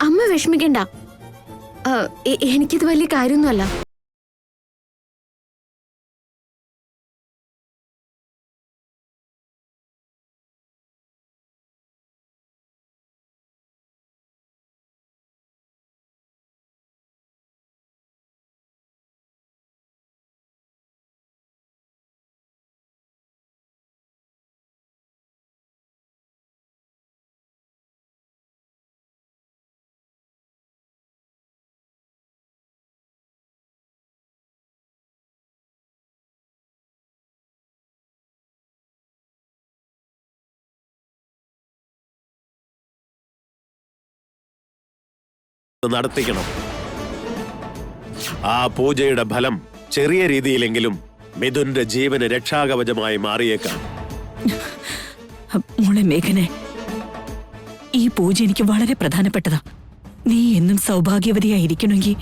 അമ്മ വിഷമിക്കണ്ട. എനിക്കിത് വലിയ കാര്യമൊന്നുമല്ല. നടത്തിക്കണം. ആ പൂജയുടെ ഫലം ചെറിയ രീതിയിലെങ്കിലും മിഥുന്റെ ജീവന് രക്ഷാകവചമായി മാറിയേക്കാം. മോളെ മേഘനെ, ഈ പൂജ എനിക്ക് വളരെ പ്രധാനപ്പെട്ടതാ. നീ എന്നും സൗഭാഗ്യവതിയായിരിക്കണമെങ്കിൽ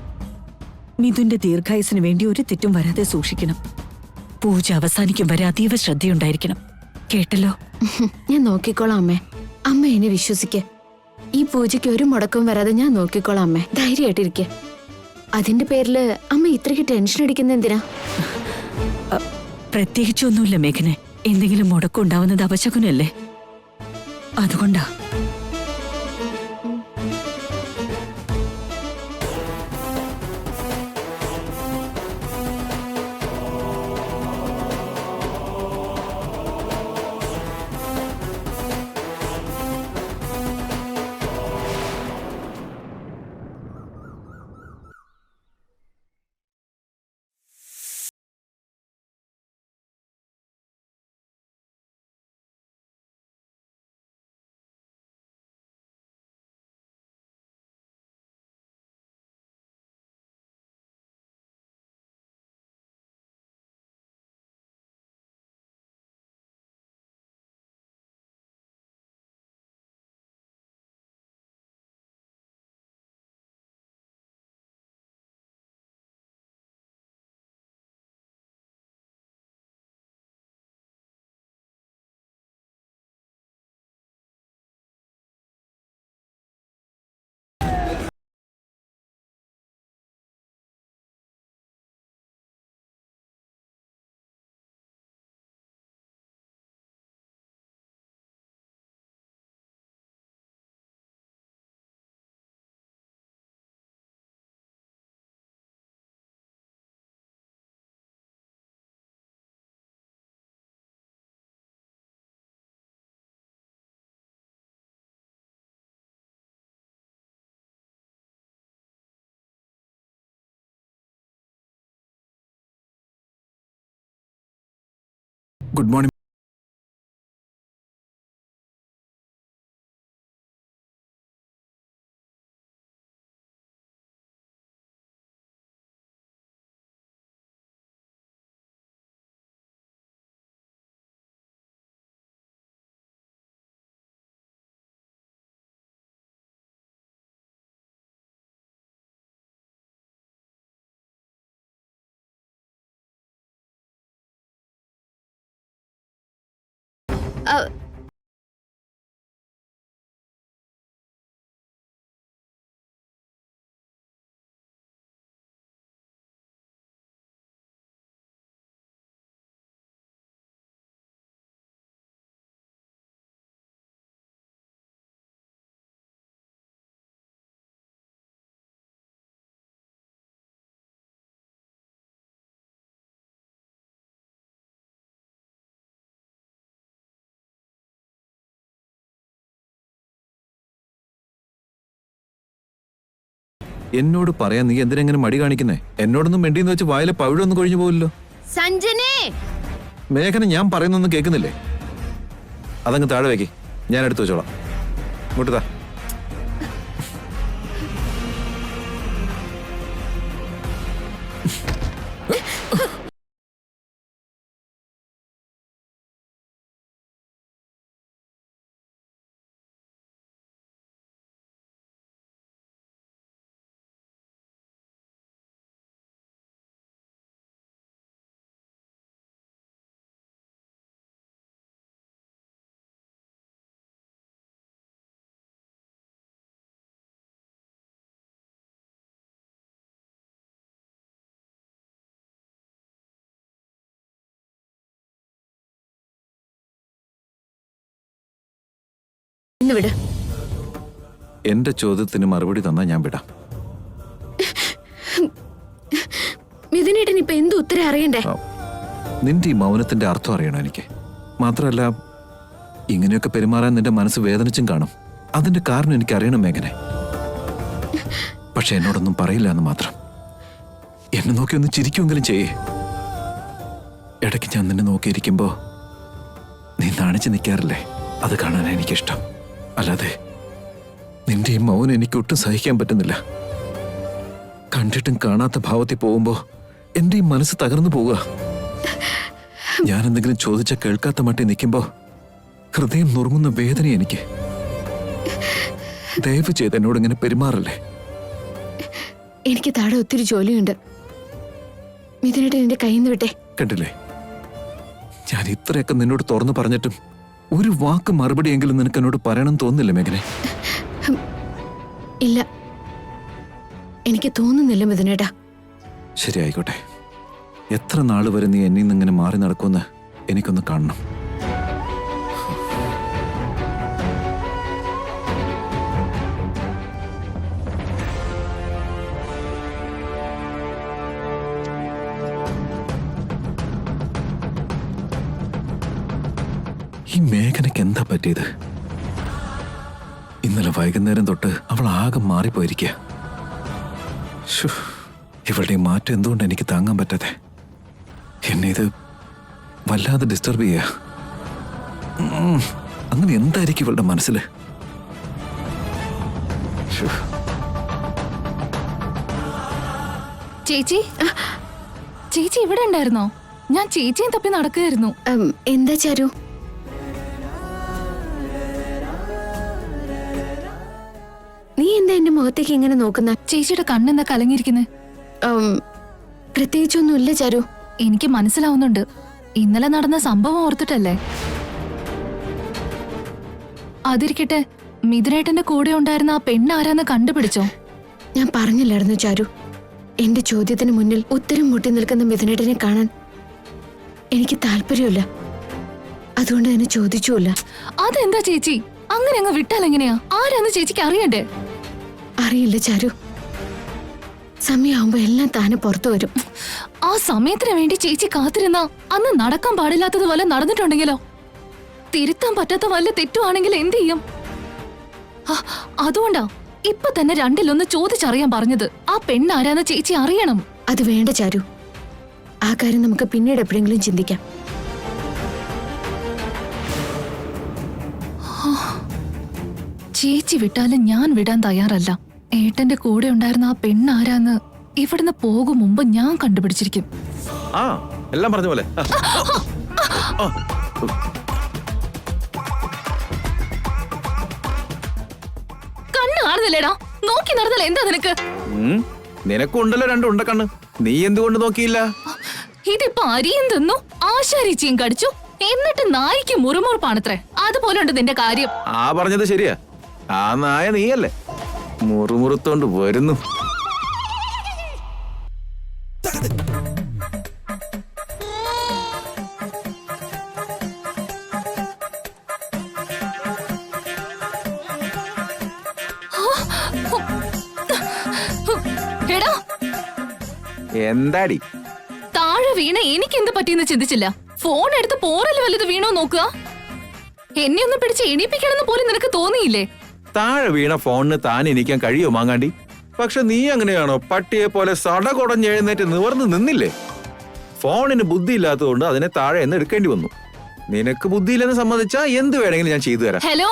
മിഥുന്റെ ദീർഘായുസിന് വേണ്ടി ഒരു തെറ്റും വരാതെ സൂക്ഷിക്കണം. പൂജ അവസാനിക്കും വരെ അതീവ ശ്രദ്ധയുണ്ടായിരിക്കണം. കേട്ടല്ലോ? ഞാൻ നോക്കിക്കോളാം അമ്മേ. അമ്മ എന്നെ വിശ്വസിക്കേ. ഈ പൂജയ്ക്ക് ഒരു മുടക്കം വരാതെ ഞാൻ നോക്കിക്കോളാം അമ്മേ. ധൈര്യമായിട്ടിരിക്കെ. അതിന്റെ പേരില് അമ്മ ഇത്രയ്ക്ക് ടെൻഷൻ അടിക്കുന്ന എന്തിനാ? പ്രത്യേകിച്ചൊന്നുമില്ല മേഘനെ. എന്തെങ്കിലും മുടക്കം ഉണ്ടാവുന്നത് അപശകുനല്ലേ, അതുകൊണ്ടാ. Good morning. എന്നോട് പറയാൻ നീ എന്തിനെങ്ങനെ മടി കാണിക്കുന്നേ? എന്നോടൊന്നും മെണ്ടിന്ന് വെച്ച് വായിലെ പവിഴൊന്നും കൊഴിഞ്ഞു പോവില്ലോ. സഞ്ജനേ, മേഘന, ഞാൻ പറയുന്നൊന്നും കേൾക്കുന്നില്ലേ? അതങ്ങ് താഴെ വെക്കി, ഞാൻ എടുത്തു വെച്ചോളാം. ഇങ്ങോട്ട് താ. കയ്യിൽ വിട്. എന്റെ ചോദ്യത്തിന് മറുപടി തന്നാ ഞാൻ വിടാം. മിഥുനേട്ടൻ ഇപ്പൊ എന്ത് ഉത്തരം അറിയണ്ടേ? നിന്റെ ഈ മൗനത്തിന്റെ അർത്ഥം അറിയണം എനിക്ക്. മാത്രമല്ല, ഇങ്ങനെയൊക്കെ പെരുമാറാൻ നിന്റെ മനസ്സ് വേദനിച്ചും കാണും. അതിന്റെ കാരണം എനിക്ക് അറിയണം മേഘനെ. പക്ഷെ എന്നോടൊന്നും പറയില്ല എന്ന് മാത്രം. എന്നെ നോക്കി ഒന്ന് ചിരിക്കുമെങ്കിലും ചെയ്യേ. ഇടയ്ക്ക് ഞാൻ നിന്നെ നോക്കിയിരിക്കുമ്പോ നീ നാണിച്ച് നിൽക്കാറില്ലേ? അത് കാണാൻ എനിക്കിഷ്ടം. അല്ലാതെ നിന്റെ ഈ മൗനം എനിക്ക് ഒട്ടും സഹിക്കാൻ പറ്റുന്നില്ല. കണ്ടിട്ടും കാണാത്ത ഭാവത്തിൽ പോകുമ്പോ എന്റെ ഈ മനസ്സ് തകർന്നു പോവുക. ഞാൻ എന്തെങ്കിലും ചോദിച്ചാൽ കേൾക്കാത്ത മട്ടി നിൽക്കുമ്പോ ഹൃദയം നുറുങ്ങുന്ന വേദന എനിക്ക്. ദയവ് ചെയ്ത് എന്നോട് ഇങ്ങനെ പെരുമാറല്ലേ. എനിക്ക് താഴെ ഒത്തിരി ജോലിയുണ്ട്. മിഥുനേട്ടൻ എന്റെ കയ്യിൽ നിന്ന് വിട്ടെ. കണ്ടില്ലേ, ഞാൻ ഇത്രയൊക്കെ നിന്നോട് തുറന്നു പറഞ്ഞിട്ടും ഒരു വാക്ക് മറുപടിയെങ്കിലും നിനക്ക് എന്നോട് പറയണം തോന്നില്ല മേഘനെ? ഇല്ല, എനിക്ക് തോന്നുന്നില്ല മിഥുനേട്ടാ. ശരി, ആയിക്കോട്ടെ. എത്ര നാൾ വരെ നീ എന്നിൽ നിന്ന് ഇങ്ങനെ മാറി നടക്കുമെന്ന് എനിക്കൊന്ന് കാണണം. ഈ മേഘനയ്ക്ക് എന്താ പറ്റിയത്? ഇന്നലെ വൈകുന്നേരം തൊട്ട് അവൾ ആകെ മാറിപ്പോയിരിക്കുക. ഇവളുടെ മാറ്റം എന്തുകൊണ്ട് എനിക്ക് താങ്ങാൻ പറ്റാതെ? എന്നെ ഇത് വല്ലാതെ ഡിസ്റ്റർബ് ചെയ്യുക. അങ്ങനെ എന്തായിരിക്കും ഇവളുടെ മനസ്സിൽ? ചേച്ചി, ചേച്ചി ഇവിടെ ഉണ്ടായിരുന്നോ? ഞാൻ ചേച്ചിയും തപ്പി നടക്കുകയായിരുന്നു. എന്താ ചാരു? നീ എന്താ എന്റെ മുഖത്തേക്ക് ഇങ്ങനെ നോക്കുന്ന? ചേച്ചിയുടെ കണ്ണെന്താ കലങ്ങിയിരിക്കുന്നത്? പ്രത്യേകിച്ചൊന്നുമില്ല ചാരു. എനിക്ക് മനസ്സിലാവുന്നുണ്ട്. ഇന്നലെ നടന്ന സംഭവം ഓർത്തിട്ടല്ലേ? അതിരിക്കട്ടെ, മിഥുനേട്ടന്റെ കൂടെ ഉണ്ടായിരുന്ന ആ പെണ്ണാരാന്ന് കണ്ടുപിടിച്ചോ? ഞാൻ പറഞ്ഞില്ലായിരുന്നു ചാരു, എന്റെ ചോദ്യത്തിന് മുന്നിൽ ഉത്തരം മുട്ടി നിൽക്കുന്ന മിഥുനേട്ടനെ കാണാൻ എനിക്ക് താല്പര്യമില്ല. അതുകൊണ്ട് തന്നെ ചോദിച്ചുമില്ല. അതെന്താ ചേച്ചി അങ്ങനെ അങ്ങ് വിട്ടാൽ എങ്ങനെയാ? ആരാന്ന് ചേച്ചിക്ക് അറിയണ്ടേ? അറിയില്ല ചാരു, സമയമാകുമ്പോ എല്ലാം താനെ പുറത്തു വരും. ആ സമയത്തിന് വേണ്ടി ചേച്ചി കാത്തിരുന്ന അന്ന് നടക്കാൻ പാടില്ലാത്തതുപോലെ നടന്നിട്ടുണ്ടെങ്കിലോ? തിരുത്താൻ പറ്റാത്ത വല്ല തെറ്റുവാണെങ്കിൽ എന്ത് ചെയ്യും? അതുകൊണ്ടാ ഇപ്പൊ തന്നെ രണ്ടിലൊന്ന് ചോദിച്ചറിയാൻ പറഞ്ഞത്. ആ പെണ്ണാരാന്ന് ചേച്ചി അറിയണം. അത് വേണ്ട ചാരു, ആ കാര്യം നമുക്ക് പിന്നീട് എപ്പോഴെങ്കിലും ചിന്തിക്കാം. ചേച്ചി വിട്ടാലും ഞാൻ വിടാൻ തയ്യാറല്ല. ഏട്ടന്റെ കൂടെ ഉണ്ടായിരുന്ന ആ പെണ്ണാരാന്ന് ഇവിടുന്ന് പോകും മുമ്പ് ഞാൻ കണ്ടുപിടിച്ചിരിക്കും. ആ, എല്ലാം പറഞ്ഞ പോലെ. കണ്ണ് കാണുന്നില്ലേടാ? നോക്കി നടന്നല്ല എന്താ നിനക്ക്? നിനക്കുണ്ടല്ലോ രണ്ട് ഉണ്ടക്കണ്ണ്, നീ എന്തുകൊണ്ട് നോക്കിയില്ല? ഇതിപ്പോ അരിയും തിന്നു ആശാരിച്ചിയും കടിച്ചു, എന്നിട്ട് നായിക്ക് മുറുമുറുപ്പാണത്രേ. അതുപോലെ ഉണ്ട് നിന്റെ കാര്യം. ആ പറഞ്ഞത് ശരിയാ. ആ നായ നീയല്ലേ മുറുമുറുത്തോണ്ട് വരുന്നു. എടാ, എന്താടി താഴെ വീണ എനിക്ക് എന്ത് പറ്റിയെന്ന് ചിന്തിച്ചില്ല. ഫോൺ എടുത്ത് പോറല് വല്ലത് വീണോ നോക്കുക. എന്നെ ഒന്ന് പിടിച്ച് എണീപ്പിക്കണമെന്ന് പോലും നിനക്ക് തോന്നിയില്ലേ? താഴെ വീണ ഫോണിന് താൻ എനിക്കാൻ കഴിയോ മാങ്ങാണ്ടി? പക്ഷെ നീ അങ്ങനെയാണോ? പട്ടിയെ പോലെ സടകൊടഞ്ഞെഴുന്നേറ്റ് നിവർന്ന് നിന്നില്ലേ? ഫോണിന് ബുദ്ധിയില്ലാത്തതുകൊണ്ട് അതിനെ താഴെ എന്ന് എടുക്കേണ്ടി വന്നു. നിനക്ക് ബുദ്ധിയില്ലെന്ന് സമ്മതിച്ചാ എന്ത് വേണമെങ്കിലും ഞാൻ ചെയ്തു തരാം. ഹലോ,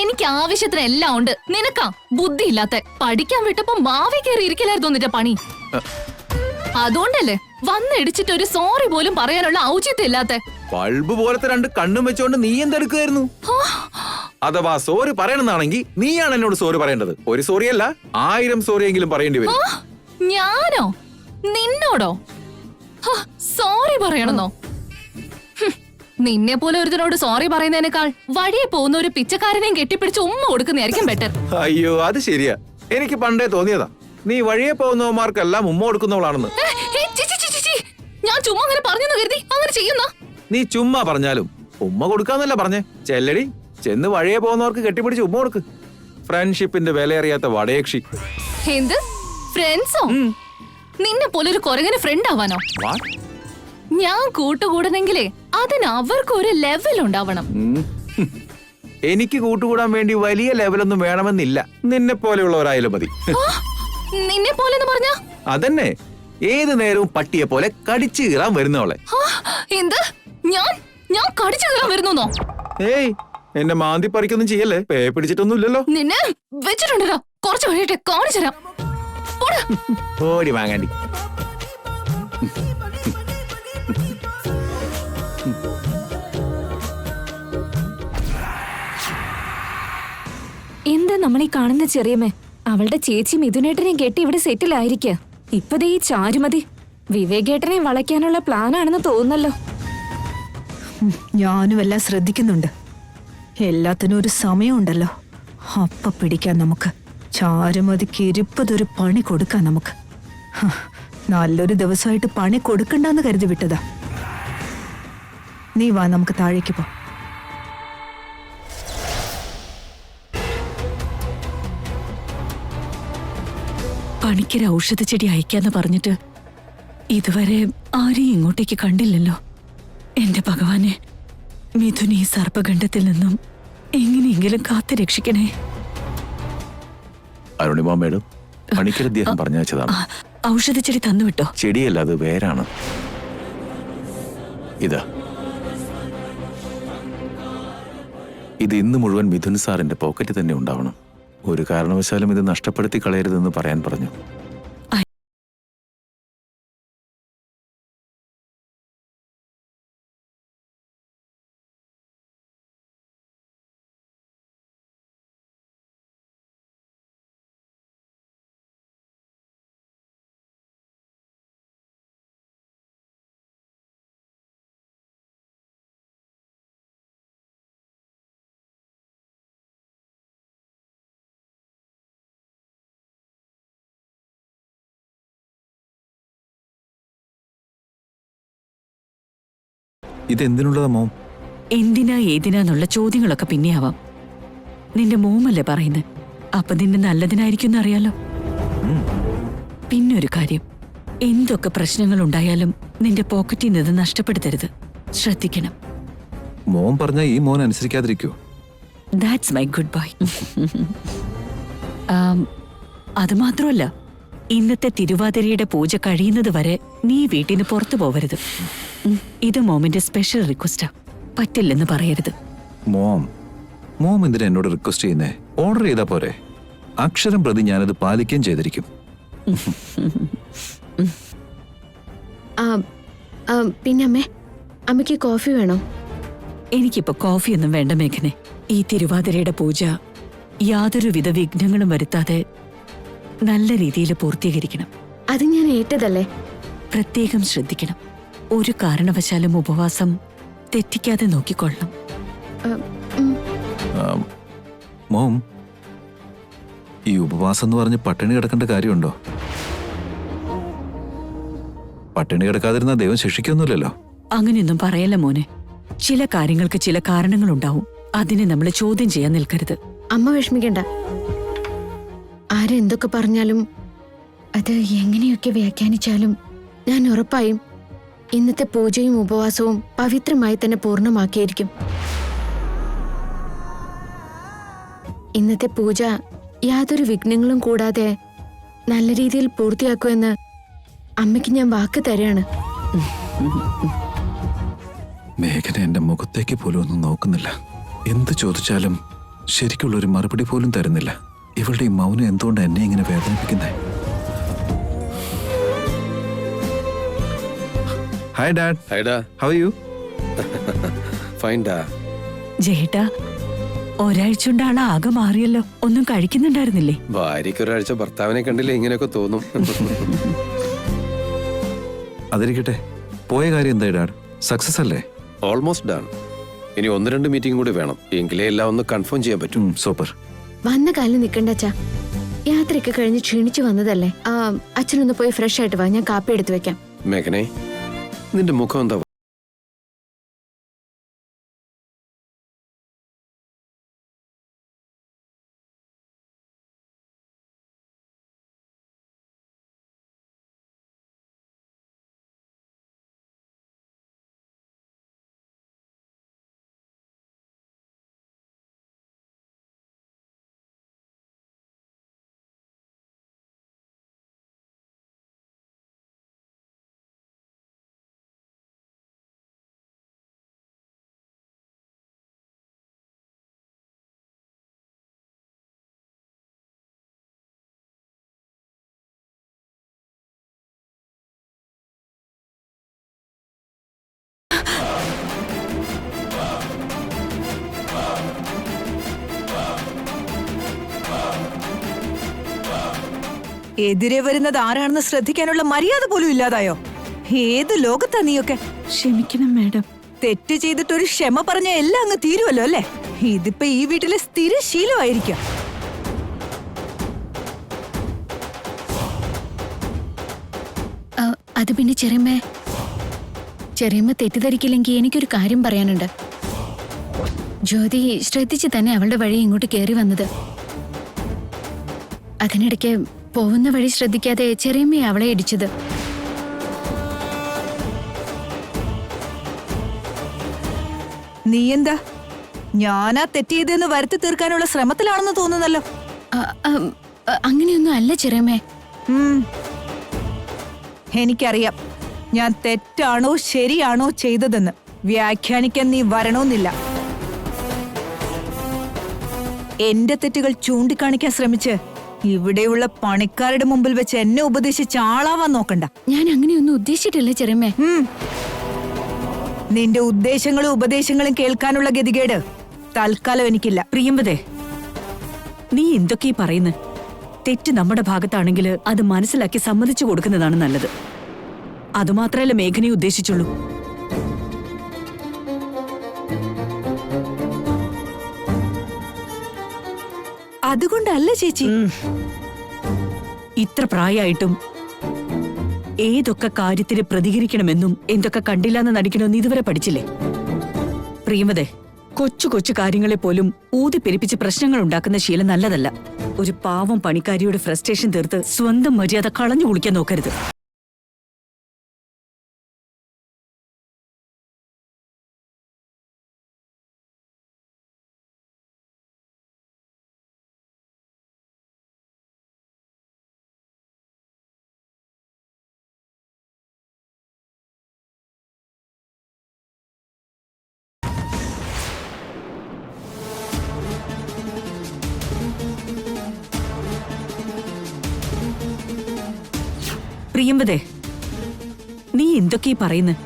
എനിക്ക് ആവശ്യത്തിന് എല്ലാം ഉണ്ട്. നിനക്കാ ബുദ്ധിയില്ലാത്ത. പഠിക്കാൻ വിട്ടപ്പോ മാവി കയറി ഇരിക്കലായിരുന്നു നിന്റെ പണി. അതുകൊണ്ടല്ലേ വന്നിടിച്ചിട്ട് ഒരു സോറി പോലും പറയാനുള്ള ഔചിത്യം ഇല്ലാത്ത. ബൾബ് പോലത്തെ രണ്ട് കണ്ണും വെച്ചോണ്ട് നീ എന്തെടുക്കുമായിരുന്നു? അഥവാ സോറി പറയണമെന്നാണെങ്കിൽ നീയാണ് എന്നോട് സോറി പറയേണ്ടത്. ഒരു സോറി അല്ല, 1000 സോറിയെങ്കിലും പറയേണ്ടി വരും. ഞാനോ? നിന്നോടോ സോറി പറയണമെന്നോ? നിന്നെ പോലെ ഒരുത്തനോട് സോറി പറയുന്നതിനേക്കാൾ വഴിയെ പോകുന്ന ഒരു പിച്ചക്കാരനെയും കെട്ടിപ്പിടിച്ച് ഉമ്മ കൊടുക്കുന്നതായിരിക്കും ബെറ്റർ. അയ്യോ, അത് ശരിയാ. എനിക്ക് പണ്ടേ തോന്നിയതാ നീ വഴിയെ പോകുന്നവന്മാർക്കെല്ലാം ഉമ്മ കൊടുക്കുന്നവളാണെന്ന്. ഞാൻ ചുമ്മാ അങ്ങനെ പറഞ്ഞെന്ന് കരുതി അങ്ങനെ ചെയ്യുന്ന? നീ ചുമ്മാ പറഞ്ഞാലും ഉമ്മ കൊടുക്കാന്നല്ല പറഞ്ഞേ. ചെല്ലടി, ചെന്ന് വഴിയെ പോകുന്നവർക്ക് കെട്ടിപ്പിടിച്ച് ഉമ്മ കൊടുക്ക്. ഫ്രണ്ട്ഷിപ്പിന്റെ വില അറിയാത്ത വടയക്ഷി. എന്ത് ഫ്രണ്ട്സോ? നിന്നെ പോലെ ഒരു കൊരങ്ങനെ ഫ്രണ്ട് ആവാനോ? ഞാൻ കൂട്ടുകൂടണെങ്കിലേ അതിന് അവർക്ക് ഒരു ലെവൽ ഉണ്ടാവണം. എനിക്ക് കൂട്ടുകൂടാൻ വേണ്ടി വലിയ ലെവലൊന്നും വേണമെന്നില്ല. നിന്നെ പോലെയുള്ളവരായാലും മതി. നിന്നെ പോലെ പറഞ്ഞ അതന്നെ, ഏത് നേരവും പട്ടിയെ പോലെ കടിച്ചു കീറാൻ വരുന്നവളെ. എന്ത്? ഞാൻ കടിച്ചു കയറാൻ വരുന്നോ? ഏയ്, എന്നെ മാന്തി പറിക്കൊന്നും ചെയ്യല്ലേ. പേ പിടിച്ചിട്ടൊന്നും ഇല്ലല്ലോ. നിന്നെ വെച്ചിട്ടുണ്ടല്ലോ. കുറച്ച് വഴിയിട്ട് കാണിച്ചുതരാം. ഓടി വാങ്ങാണ്ടി. എന്താ നമ്മളീ കാണുന്ന ചെറിയമ്മേ? അവളുടെ ചേച്ചി മിഥുനേട്ടനെയും കെട്ടി ഇവിടെ സെറ്റിൽ ആയിരിക്കുക. ഇപ്പതേ ഈ ചാരുമതി വിവേകേട്ടനെ വളയ്ക്കാനുള്ള പ്ലാനാണെന്ന് തോന്നുന്നല്ലോ. ഞാനും എല്ലാം ശ്രദ്ധിക്കുന്നുണ്ട്. എല്ലാത്തിനും ഒരു സമയമുണ്ടല്ലോ. അപ്പ പിടിക്കാൻ നമുക്ക്. ചാരുമതിക്ക് ഇരുപ്പതൊരു പണി കൊടുക്കാൻ നമുക്ക്. നല്ലൊരു ദിവസമായിട്ട് പണി കൊടുക്കണ്ടെന്ന് കരുതി വിട്ടതാ. നീ വാ, നമുക്ക് താഴേക്ക് പോ. പണിക്കൊരു ഔഷധ ചെടി അയക്കാന്ന് പറഞ്ഞിട്ട് ഇതുവരെ ആരെയും ഇങ്ങോട്ടേക്ക് കണ്ടില്ലല്ലോ. എന്റെ ഭഗവാനെ, മിഥുൻ ഈ സർപ്പഗണ്ഡത്തിൽ നിന്നും എങ്ങനെയെങ്കിലും കാത്തു രക്ഷിക്കണേ. അരുണിമ മേഡം, പണിക്കർ അദ്ദേഹം പറഞ്ഞതാണ്. ഔഷധ ചെടി തന്നുവിട്ടോ? ചെടിയല്ല, അത് വേരാണ്. ഇതാ, ഇത് ഇന്ന് മുഴുവൻ മിഥുൻ സാറിന്റെ പോക്കറ്റിൽ തന്നെ ഉണ്ടാവണം. ഒരു കാരണവശാലും ഇത് നഷ്ടപ്പെടുത്തി കളയരുതെന്ന് പറയാൻ പറഞ്ഞു. ഇതെന്തിനുള്ളതാ മോം? എന്തിനാ ഏതിനാന്നുള്ള ചോദ്യങ്ങളൊക്കെ പിന്നെയാവാം. നിന്റെ മോമല്ലേ പറയുന്നത്. അപ്പൊ നിന്റെ നല്ലതിനായിരിക്കും അറിയാലോ. പിന്നൊരു കാര്യം, എന്തൊക്കെ പ്രശ്നങ്ങൾ ഉണ്ടായാലും നിന്റെ പോക്കറ്റിൽ നിന്ന് നഷ്ടപ്പെടുത്തരുത്. ശ്രദ്ധിക്കണം. മോൻ പറഞ്ഞ ഈ മോൻ അനുസരിക്കാതിരിക്കോ? That's my good boy. അത് മാത്രമല്ല, ഇന്നത്തെ തിരുവാതിരയുടെ പൂജ കഴിയുന്നത് വരെ നീ വീട്ടിന് പുറത്തു പോവരുത്. ഇത് മോമിന്റെ സ്പെഷ്യൽ റിക്വസ്റ്റാ. പറ്റില്ലെന്ന് പറയരുത്. മോം എന്തിനാ എന്നോട് റിക്വസ്റ്റ് ചെയ്യുന്നേ? ഓർഡർ ചെയ്താ പോരെ? അക്ഷരം പ്രതി ഞാനത് പാലിക്കുകയും ചെയ്തിരിക്കും. പിന്നെ അമ്മയ്ക്ക് കോഫി വേണോ? എനിക്കിപ്പോ കോഫിയൊന്നും വേണ്ട മേഘനെ. ഈ തിരുവാതിരയുടെ പൂജ യാതൊരുവിധ വിഘ്നങ്ങളും വരുത്താതെ നല്ല രീതിയിൽ പൂർത്തീകരിക്കണം. അത് ഞാൻ ഏറ്റതല്ലേ. പ്രത്യേകം ശ്രദ്ധിക്കണം. ഒരു കാരണവശാലും ഉപവാസം തെറ്റിക്കാതെ നോക്കിക്കൊള്ളണം. മോം, ഈ ഉപവാസം എന്ന് പറഞ്ഞ് പട്ടിണി കിടക്കേണ്ട കാര്യമുണ്ടോ? പട്ടിണി കിടക്കാതിരുന്ന ദൈവം ശിക്ഷിക്കൊന്നുമില്ലല്ലോ. അങ്ങനെയൊന്നും പറയല്ല മോനെ. ചില കാര്യങ്ങൾക്ക് ചില കാരണങ്ങളുണ്ടാവും. അതിനെ നമ്മൾ ചോദ്യം ചെയ്യാൻ നിൽക്കരുത്. അമ്മ വിഷമിക്കണ്ട. ആരെന്തൊക്കെ പറഞ്ഞാലും അത് എങ്ങനെയൊക്കെ വ്യാഖ്യാനിച്ചാലും ഞാൻ ഉറപ്പായും ഇന്നത്തെ പൂജയും ഉപവാസവും പവിത്രമായി തന്നെ പൂർണ്ണമാക്കിയിരിക്കും. ഇന്നത്തെ പൂജ യാതൊരു വിഘ്നങ്ങളും കൂടാതെ നല്ല രീതിയിൽ പൂർത്തിയാക്കുമെന്ന് അമ്മയ്ക്ക് ഞാൻ വാക്ക് തരാണ്. മേഘന എന്റെ മുഖത്തേക്ക് പോലും ഒന്നും നോക്കുന്നില്ല. എന്ത് ചോദിച്ചാലും ശരിക്കുള്ളൊരു മറുപടി പോലും തരുന്നില്ല. ഇവളുടെ ഈ മൗനം എന്തുകൊണ്ട് എന്നെ ഇങ്ങനെ വേദനിപ്പിക്കുന്നേ? Hi dad. ഹൈഡാ. How are you? ഫൈൻ ഡാ. ജേട്ടാ, ഒരാഴ്ച കൊണ്ട് ആള് ആകെ മാറിയല്ലോ. ഒന്നും കഴിക്കുന്നുണ്ടായിരുന്നില്ലേ? ഭാര്യയ്ക്ക് ഒരാഴ്ച ഭർത്താവിനെ കണ്ടില്ലേ ഇങ്ങനെയൊക്കെ തോന്നും. അതിരിക്കട്ടെ, പോയ കാര്യം എന്തായി ഡാഡ്? സക്സസ് അല്ലേ? Almost done. ഇനി 1-2 മീറ്റിംഗ് കൂടി വേണം. എങ്കിലേ എല്ലാം ഒന്ന് കൺഫേം ചെയ്യാൻ പറ്റും. സൂപ്പർ. വന്ന കാലിൽ നിൽക്കണ്ട അച്ഛാ. യാത്രയൊക്കെ കഴിഞ്ഞ് ക്ഷീണിച്ചു വന്നതല്ലേ. അച്ഛനൊന്ന് പോയി ഫ്രഷ് ആയിട്ട് വാ, ഞാൻ കാപ്പി എടുത്തു വെക്കാം. മേഘനെ, നിന്റെ മുഖം എന്താ എതിരെ വരുന്നത് ആരാണെന്ന് ശ്രദ്ധിക്കാനുള്ള മര്യാദ പോലും ഇല്ലാതായോ? ഏത് ലോകത്താ നീയൊക്കെ? ക്ഷമിക്കണം മാഡം. തെറ്റ് ചെയ്തിട്ടൊരു ക്ഷമ പറഞ്ഞ എല്ലാം അങ്ങ് തീരുമല്ലോ അല്ലേ? ഇതിപ്പോ ഈ വീട്ടിലെ സ്ഥിര ശീലമായിരിക്കാം. അത് പിന്നെ ചെറിയമ്മ തെറ്റിദ്ധരിക്കില്ലെങ്കിൽ എനിക്കൊരു കാര്യം പറയാനുണ്ട്. ജ്യോതി ശ്രദ്ധിച്ച് തന്നെ അവളുടെ വഴി ഇങ്ങോട്ട് കയറി വന്നത്. അതിനിടയ്ക്ക് പോകുന്ന വഴി ശ്രദ്ധിക്കാതെ ചെറിയമ്മയെ അവളെ ഇടിച്ചത്. നീ എന്താ ഞാനാ തെറ്റ് ചെയ്തെന്ന് വരുത്തി തീർക്കാനുള്ള ശ്രമത്തിലാണെന്ന് തോന്നുന്നല്ലോ. അങ്ങനെയൊന്നും അല്ല ചെറിയമ്മേ. എനിക്കറിയാം ഞാൻ തെറ്റാണോ ശരിയാണോ ചെയ്തതെന്ന്. വ്യാഖ്യാനിക്കാൻ നീ വരണമെന്നില്ല. എന്റെ തെറ്റുകൾ ചൂണ്ടിക്കാണിക്കാൻ ശ്രമിച്ച് ഇവിടെയുള്ള പണിക്കാരുടെ മുമ്പിൽ വെച്ച് എന്നെ ഉപദേശിച്ച് ആളാവാൻ നോക്കണ്ട. ഞാൻ അങ്ങനെയൊന്നും ഉദ്ദേശിച്ചിട്ടില്ല ചെറിയമ്മേ. നിന്റെ ഉദ്ദേശങ്ങളും ഉപദേശങ്ങളും കേൾക്കാനുള്ള ഗതികേട് തൽക്കാലം എനിക്കില്ല. പ്രിയമ്പതേ, നീ എന്തൊക്കെയാ പറയുന്നത്? തെറ്റ് നമ്മുടെ ഭാഗത്താണെങ്കിൽ അത് മനസ്സിലാക്കി സമ്മതിച്ചു കൊടുക്കുന്നതാണ് നല്ലത്. അതുമാത്രമല്ല മേഘനയെ ഉദ്ദേശിച്ചുള്ളൂ. അതുകൊണ്ടല്ല ചേച്ചി. ഇത്ര പ്രായമായിട്ടും ഏതൊക്കെ കാര്യത്തിന് പ്രതികരിക്കണമെന്നും എന്തൊക്കെ കണ്ടില്ലാന്ന് നടിക്കണമെന്ന് ഇതുവരെ പഠിച്ചില്ലേ? പ്രിയമതേ, കൊച്ചു കൊച്ചു കാര്യങ്ങളെ പോലും ഊതിപ്പെരിപ്പിച്ച് പ്രശ്നങ്ങൾ ഉണ്ടാക്കുന്ന ശീലം നല്ലതല്ല. ഒരു പാവം പണിക്കാരിയുടെ ഫ്രസ്ട്രേഷൻ തീർത്ത് സ്വന്തം മര്യാദ കളഞ്ഞു കുളിക്കാൻ നോക്കരുത്. പ്രിയമ്പതേ, നീ എന്തൊക്കെയാ പറയുന്നത്?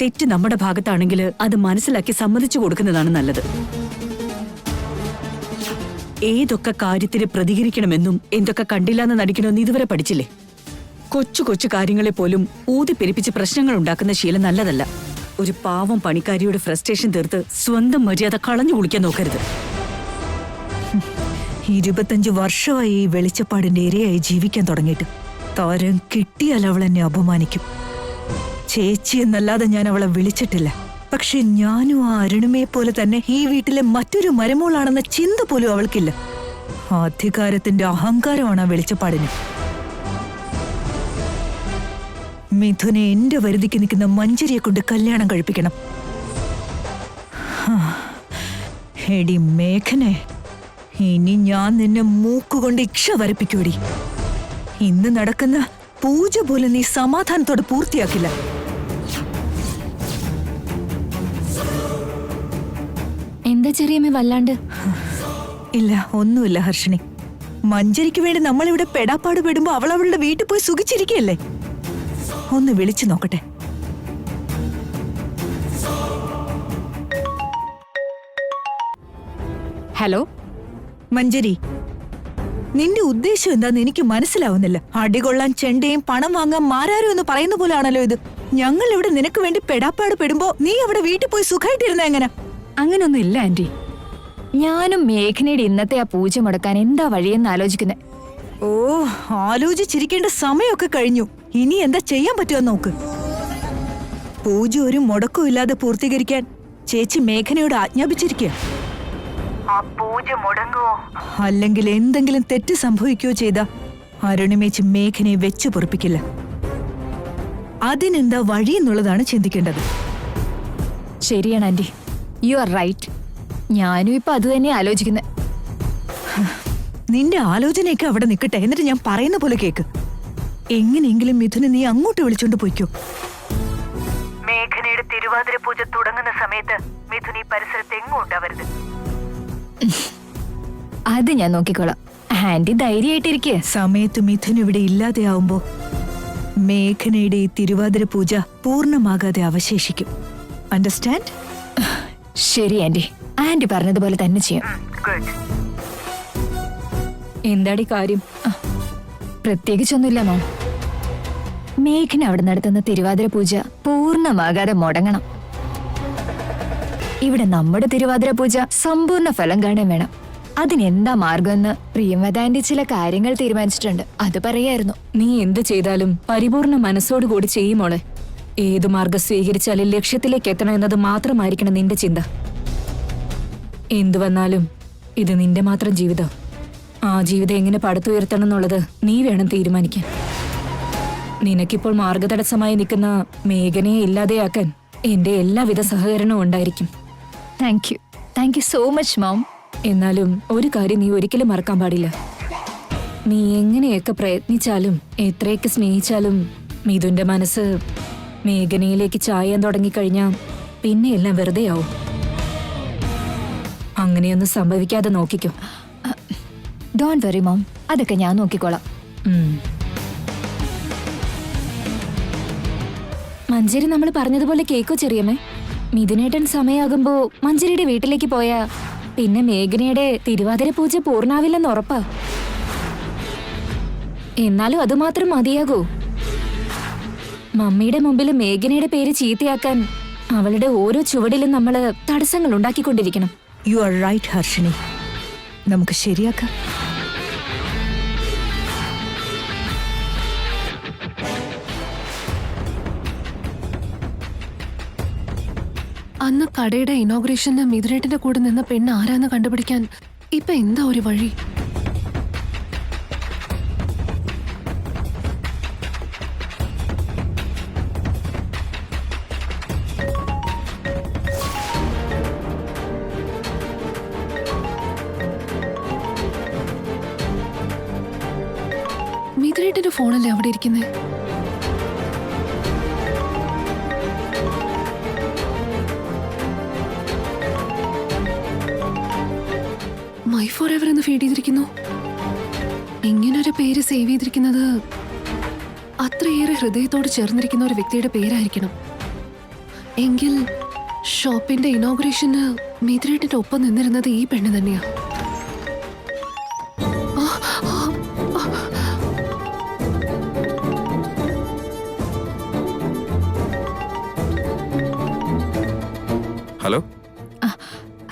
തെറ്റ് നമ്മുടെ ഭാഗത്താണെങ്കിൽ അത് മനസ്സിലാക്കി സമ്മതിച്ചു കൊടുക്കുന്നതാണ് നല്ലത്. ഏതൊക്കെ കാര്യത്തിന് പ്രതികരിക്കണമെന്നും എന്തൊക്കെ കണ്ടില്ലാന്ന് നടിക്കണമെന്ന് ഇതുവരെ പഠിച്ചില്ലേ? കൊച്ചു കൊച്ചു കാര്യങ്ങളെ പോലും ഊതിപ്പെരിപ്പിച്ച് പ്രശ്നങ്ങൾ ഉണ്ടാക്കുന്ന ശീലം നല്ലതല്ല. ഒരു പാവം പണിക്കാരിയുടെ ഫ്രസ്ട്രേഷൻ തീർത്ത് സ്വന്തം മര്യാദ കളഞ്ഞു കുളിക്കാൻ നോക്കരുത്. 25 വർഷമായി ഈ വെളിച്ചപ്പാടിന്റെ ഇരയായി ജീവിക്കാൻ തുടങ്ങിയിട്ട് താരം കിട്ടിയാൽ അവൾ എന്നെ അപമാനിക്കും. ചേച്ചി എന്നല്ലാതെ ഞാൻ അവളെ വിളിച്ചിട്ടില്ല. പക്ഷെ ഞാനും ആ അരുണിമയെ പോലെ തന്നെ ഈ വീട്ടിലെ മറ്റൊരു മരുമോളാണെന്ന ചിന്ത പോലും അവൾക്കില്ല. അധികാരത്തിന്റെ അഹങ്കാരമാണ് ആ വെളിച്ചപ്പാടിന്. മിഥുനെ എന്റെ വരുതിക്ക് നിൽക്കുന്ന മഞ്ജരിയെ കൊണ്ട് കല്യാണം കഴിപ്പിക്കണം. എടി മേഘനെ, ഇനി ഞാൻ നിന്നെ മൂക്കുകൊണ്ട് ഇക്ഷ വരപ്പിക്കൂടി. ഇന്ന് നടക്കുന്ന പൂജ പോലും നീ സമാധാനത്തോടെ പൂർത്തിയാക്കില്ല. എന്താ ചെറിയമ്മ വല്ലാണ്ട്? ഇല്ല, ഒന്നുമില്ല ഹർഷിണി. മഞ്ജരിക്ക് വേണ്ടി നമ്മളിവിടെ പെടാപ്പാട് പെടുമ്പോ അവൾ അവളുടെ വീട്ടിൽ പോയി സുഖിച്ചിരിക്കുകയല്ലേ. ഒന്ന് വിളിച്ചു നോക്കട്ടെ. ഹലോ മഞ്ജരി, നിന്റെ ഉദ്ദേശം എന്താന്ന് എനിക്ക് മനസ്സിലാവുന്നില്ല. അടികൊള്ളാൻ ചെണ്ടയും പണം വാങ്ങാൻ മാരാരും എന്ന് പറയുന്ന പോലാണല്ലോ ഇത്. ഞങ്ങൾ ഇവിടെ നിനക്ക് വേണ്ടി പെടാപ്പാട് പെടുമ്പോ നീ അവിടെ വീട്ടിൽ പോയി സുഖമായിട്ടിരുന്ന എങ്ങനെ? അങ്ങനൊന്നും ഇല്ല ആന്റി. ഞാനും മേഘനയുടെ ഇന്നത്തെ ആ പൂജ മുടക്കാൻ എന്താ വഴിയെന്ന് ആലോചിക്കുന്നേ. ഓ, ആലോചിച്ചിരിക്കേണ്ട സമയമൊക്കെ കഴിഞ്ഞു. ഇനി എന്താ ചെയ്യാൻ പറ്റുമെന്ന് നോക്ക്. പൂജ ഒരു മുടക്കവും ഇല്ലാതെ പൂർത്തീകരിക്കാൻ ചേച്ചി മേഘനയോട് ആജ്ഞാപിച്ചിരിക്കുക. ആ പൂജ മുടങ്ങുവോ അല്ലെങ്കിൽ എന്തെങ്കിലും തെറ്റ് സംഭവിക്കുകയോ ചെയ്ത അരുണിമേച്ചി മേഘനയെ വെച്ചു പൊറപ്പിക്കില്ല. അതിനെന്താ വഴി എന്നുള്ളതാണ് ചിന്തിക്കേണ്ടത്. ശരിയാണ് ആന്റി, യു ആർ റൈറ്റ്. ഞാനും ഇപ്പൊ അത് തന്നെ ആലോചിക്കുന്നത്. നിന്റെ ആലോചനയൊക്കെ അവിടെ നിൽക്കട്ടെ. എന്നിട്ട് ഞാൻ പറയുന്ന പോലെ കേക്ക്. എങ്ങനെയെങ്കിലും മിഥുനെ നീ അങ്ങോട്ട് വിളിച്ചോണ്ട് പോയിക്കോ. മേഘനയുടെ തിരുവാതിര പൂജ തുടങ്ങുന്ന സമയത്ത് മിഥുൻ ഈ പരിസരത്ത് എങ്ങും ഉണ്ടാവരുത്. അത് ഞാൻ നോക്കിക്കോളാം. ആന്റി ധൈര്യമായിട്ടിരിക്കേ. സമയത്ത് മിഥുൻ ഇവിടെ ഇല്ലാതെയാവുമ്പോ മേഘനയുടെ ഈ തിരുവാതിര പൂജ പൂർണ്ണമാകാതെ അവശേഷിക്കും. അണ്ടർസ്റ്റാൻഡ്? ശരി ആന്റി, ആന്റി പറഞ്ഞതുപോലെ തന്നെ ചെയ്യും. എന്താടി കാര്യം? പ്രത്യേകിച്ചൊന്നുമില്ല മാം. മേഘന അവിടെ നടത്തുന്ന തിരുവാതിര പൂജ പൂർണ്ണമാകാതെ മുടങ്ങണം. ഇവിടെ നമ്മുടെ തിരുവാതിര പൂജ സമ്പൂർണ്ണ ഫലം കാണാൻ വേണം. അതിനെന്താ മാർഗമെന്ന് പ്രിയമതാന്റെ ചില കാര്യങ്ങൾ തീരുമാനിച്ചിട്ടുണ്ട്. അത് പറയായിരുന്നു. നീ എന്ത് ചെയ്താലും പരിപൂർണ മനസ്സോടുകൂടി ചെയ്യുമോളെ. ഏതു മാർഗം സ്വീകരിച്ചാലും ലക്ഷ്യത്തിലേക്ക് എത്തണം എന്നത് മാത്രമായിരിക്കണം നിന്റെ ചിന്ത. എന്തു വന്നാലും ഇത് നിന്റെ മാത്രം ജീവിതം. ആ ജീവിതം എങ്ങനെ പടുത്തുയർത്തണം എന്നുള്ളത് നീ വേണം തീരുമാനിക്കാൻ. നിനക്കിപ്പോൾ മാർഗതടസ്സമായി നിൽക്കുന്ന മേഘനയെ ഇല്ലാതെയാക്കാൻ എന്റെ എല്ലാവിധ സഹകരണവും ഉണ്ടായിരിക്കും. Thank you so much ma'am. എന്നാലും ഒരു കാര്യം നീ ഒരിക്കലും മറക്കാൻ പാടില്ല. നീ എങ്ങനെയൊക്കെ പ്രയത്നിച്ചാലും എത്രയൊക്കെ സ്നേഹിച്ചാലും മിഥുന്റെ മനസ്സ് മേഘനയിലേക്ക് ചായാൻ തുടങ്ങിക്കഴിഞ്ഞാൽ പിന്നെ എല്ലാം വെറുതെയാവും. അങ്ങനെയൊന്നും സംഭവിക്കാതെ നോക്കിക്കോ. ഡോണ്ട് വെറി മോം, അതൊക്കെ ഞാൻ നോക്കിക്കോളാം. മഞ്ചേരി നമ്മൾ പറഞ്ഞതുപോലെ കേക്കോ ചെറിയമ്മേ? മിഥുനേട്ടൻ സമയമാകുമ്പോ മഞ്ചേരിയുടെ വീട്ടിലേക്ക് പോയാ പിന്നെ മേഘനയുടെ തിരുവാതിര പൂജ പൂർണ്ണാവില്ലെന്ന് ഉറപ്പാ. എന്നാലും അതുമാത്രം മതിയാകൂ. മമ്മിയുടെ മുമ്പിൽ മേഘനയുടെ പേര് ചീത്തയാക്കാൻ അവളുടെ ഓരോ ചുവടിലും നമ്മള് തടസ്സങ്ങൾ ഉണ്ടാക്കിക്കൊണ്ടിരിക്കണം. You are right Harshini. നമുക്ക് ശരിയാക്കാം. അന്ന് കടയുടെ ഇനോഗ്രേഷന് മിഥുനേട്ടന്റെ കൂടെ നിന്ന പെണ്ണ് ആരാന്ന് കണ്ടുപിടിക്കാൻ ഇപ്പൊ എന്താ ഒരു വഴി? മിഥുനേട്ടന്റെ ഫോണല്ലേ അവിടെ ഇരിക്കുന്നേ? മൈ ഫോർ എവർ എന്ന് ഫീഡ് ചെയ്തിരിക്കുന്നു. ഇങ്ങനൊരു പേര് സേവ് ചെയ്തിരിക്കുന്നത് അത്രയേറെ ഹൃദയത്തോട് ചേർന്നിരിക്കുന്ന ഒരു വ്യക്തിയുടെ പേരായിരിക്കണം. എങ്കിൽ ഷോപ്പിന്റെ ഇനോഗ്രേഷന് മിഥുനേട്ടന്റെ ഒപ്പം നിന്നിരുന്നത് ഈ പെണ്ണ് തന്നെയാ. ഹലോ.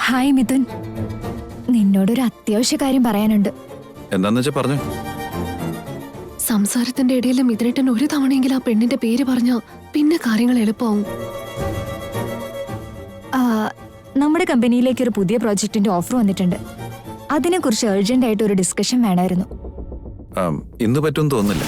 ഹായ് മിഥുൻ, നിന്നോടൊരു അത്യാവശ്യ കാര്യം പറയാനുണ്ട്. എന്താന്ന് വെച്ചാ പറഞ്ഞു. സംസാരത്തിന്റെ ഇടയിൽ മിഥുനേട്ടൻ ഒരു തവണയെങ്കിലും ആ പെണ്ണിന്റെ പേര് പറഞ്ഞാ പിന്നെ കാര്യങ്ങൾ എളുപ്പമാവും. നമ്മുടെ കമ്പനിയിലേക്ക് ഒരു പുതിയ പ്രോജക്റ്റിന്റെ ഓഫർ വന്നിട്ടുണ്ട്. അതിനെക്കുറിച്ച് അർജന്റ് ആയിട്ട് ഒരു ഡിസ്കഷൻ വേണമായിരുന്നു. ഇന്ന് പറ്റുമെന്ന് തോന്നുന്നില്ല.